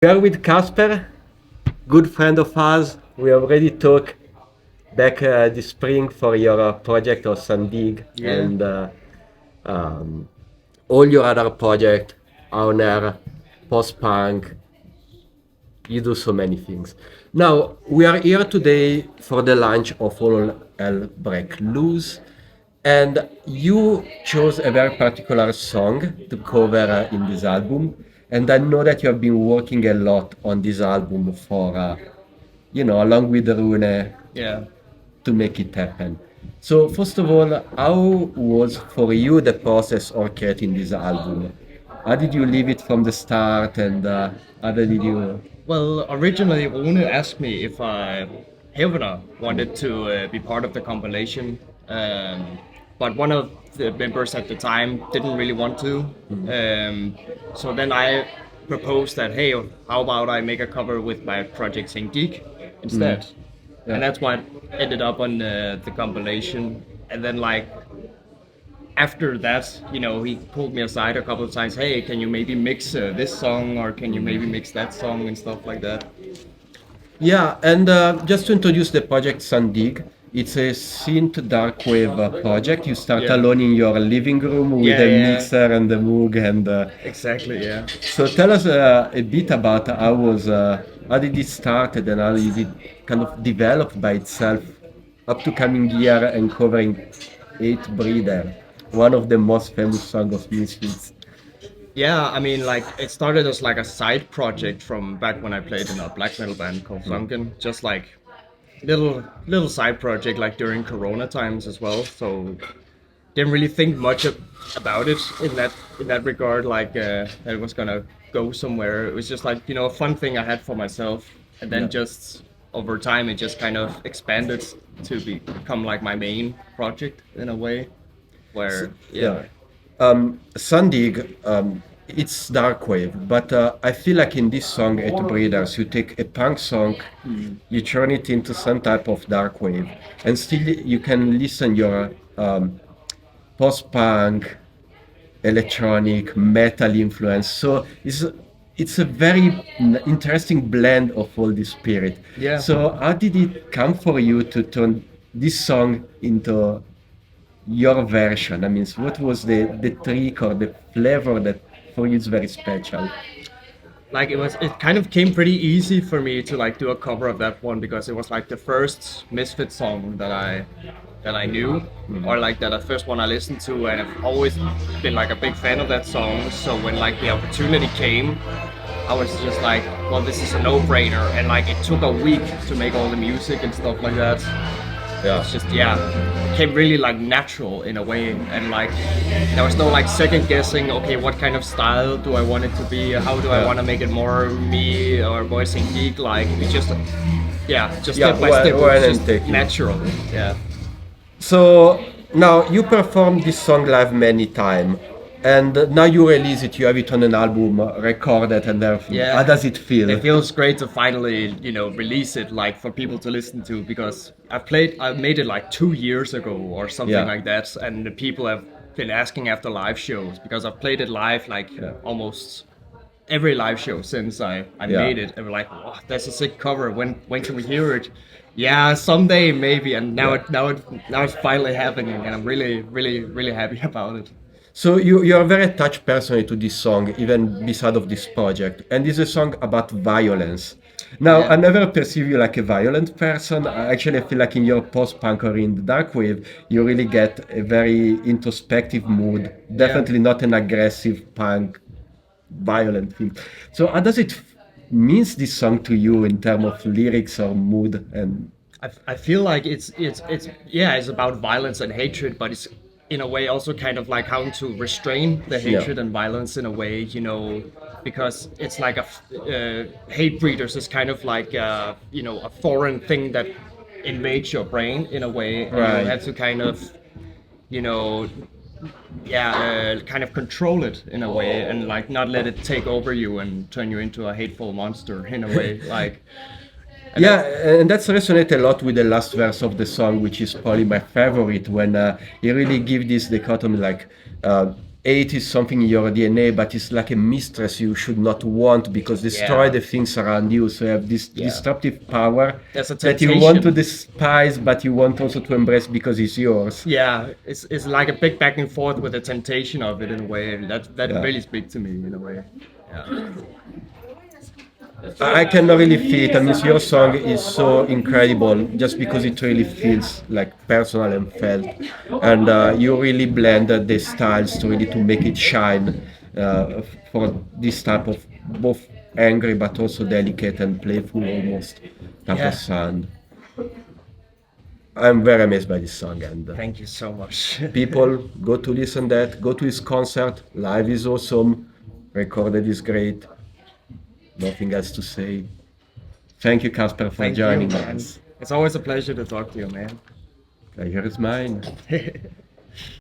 We are with Kasper, good friend of ours. We already talked back this spring for your project of St.Digue Yeah. and um, all your other project, Hævner, Post-Punk. You do so many things. Now, we are here today for the launch of All Hell Break Loose, and you chose a very particular song to cover in this album. And I know that you have been working a lot on this album for, along with Rune Yeah. to make it happen. So, first of all, how was for you the process of creating this album? How did you leave it from the start, and how did you? Well, originally Rune asked me if Hævner wanted to be part of the compilation, but one of the members at the time didn't really want to. So then I proposed that, hey, how about I make a cover with my project St.Digue instead? Yeah. And that's what ended up on the compilation. And then after that, he pulled me aside a couple of times. Hey, can you maybe mix this song, or can you maybe mix that song and stuff like that? Yeah, and just to introduce the project St.Digue, it's a synth darkwave project. You start Yeah. alone in your living room with Yeah, a yeah. mixer and the Moog, and Exactly, yeah. so tell us a bit about how did it started and how did it kind of develop by itself up to coming here and covering Eight Breeder, one of the most famous songs of Misfits. Yeah, I mean, it started as a side project from back when I played in a black metal band called Sunken. Just little side project during Corona times as well. So didn't really think much about it in that regard. That it was gonna go somewhere. It was just a fun thing I had for myself, and then Yeah. just over time it just kind of expanded to become my main project in a way. Where Yeah. St.Digue, it's darkwave, but I feel like in this song, Eight Breeders, you take a punk song, you turn it into some type of darkwave, and still you can listen your post-punk, electronic, metal influence. So it's a very interesting blend of all this spirit. Yeah. So how did it come for you to turn this song into your version? I mean, what was the trick or the flavor that for you is very special? It kind of came pretty easy for me to do a cover of that one, because it was the first Misfits song that I knew, or the first one I listened to, and I've always been a big fan of that song. So when the opportunity came, I was just well, this is a no-brainer. And it took a week to make all the music and stuff like that. Yeah. It's just, it came really natural in a way, and there was no second guessing. Okay, what kind of style do I want it to be? How do I want to make it more me or more St.Digue? It's just step by step. It's just natural. Yeah. So now you performed this song live many times, and now you release it. You have it on an album, recorded, and everything. Yeah. How does it feel? It feels great to finally, release it, for people to listen to, because I made it 2 years ago or something like that, and the people have been asking after live shows, because I've played it live almost every live show since I made it, and we're oh, that's a sick cover. When can we hear it? Yeah, someday maybe, and now it's finally happening, and I'm really happy about it. So you're very attached personally to this song, even beside of this project, and it's a song about violence. Now, Yeah. I never perceive you like a violent person. Actually, I feel like in your post-punk or in the darkwave, you really get a very introspective mood. Definitely not an aggressive punk, violent thing. So how does it means this song to you in terms of lyrics or mood? And I feel like it's about violence and hatred, but it's in a way also kind of how to restrain the hatred and violence in a way, because it's hate breeders is kind of a foreign thing that invades your brain in a way, and Right. you have to kind of, kind of control it in a way, and not let it take over you and turn you into a hateful monster in a way, yeah, and that's resonated a lot with the last verse of the song, which is probably my favorite, when he really gives this dichotomy, hate is something in your DNA, but it's like a mistress you should not want because destroy the things around you. So you have this disruptive power There's a that you want to temptation. despise, but you want also to embrace because it's yours. Yeah, it's like a big back and forth with the temptation of it in a way. That really speaks to me in a way. Yeah. I cannot really feel it. I mean, your song is so incredible just because it really feels like personal and felt. And you really blended the styles to really to make it shine for this type of both angry but also delicate and playful almost type of sound. I'm very amazed by this song, and Thank you so much. people go to listen that, go to his concert. Live is awesome, recorded is great. Nothing else to say. Thank you, Kasper, for Thank joining you, man. us. It's always a pleasure to talk to you, man. Pleasure is mine.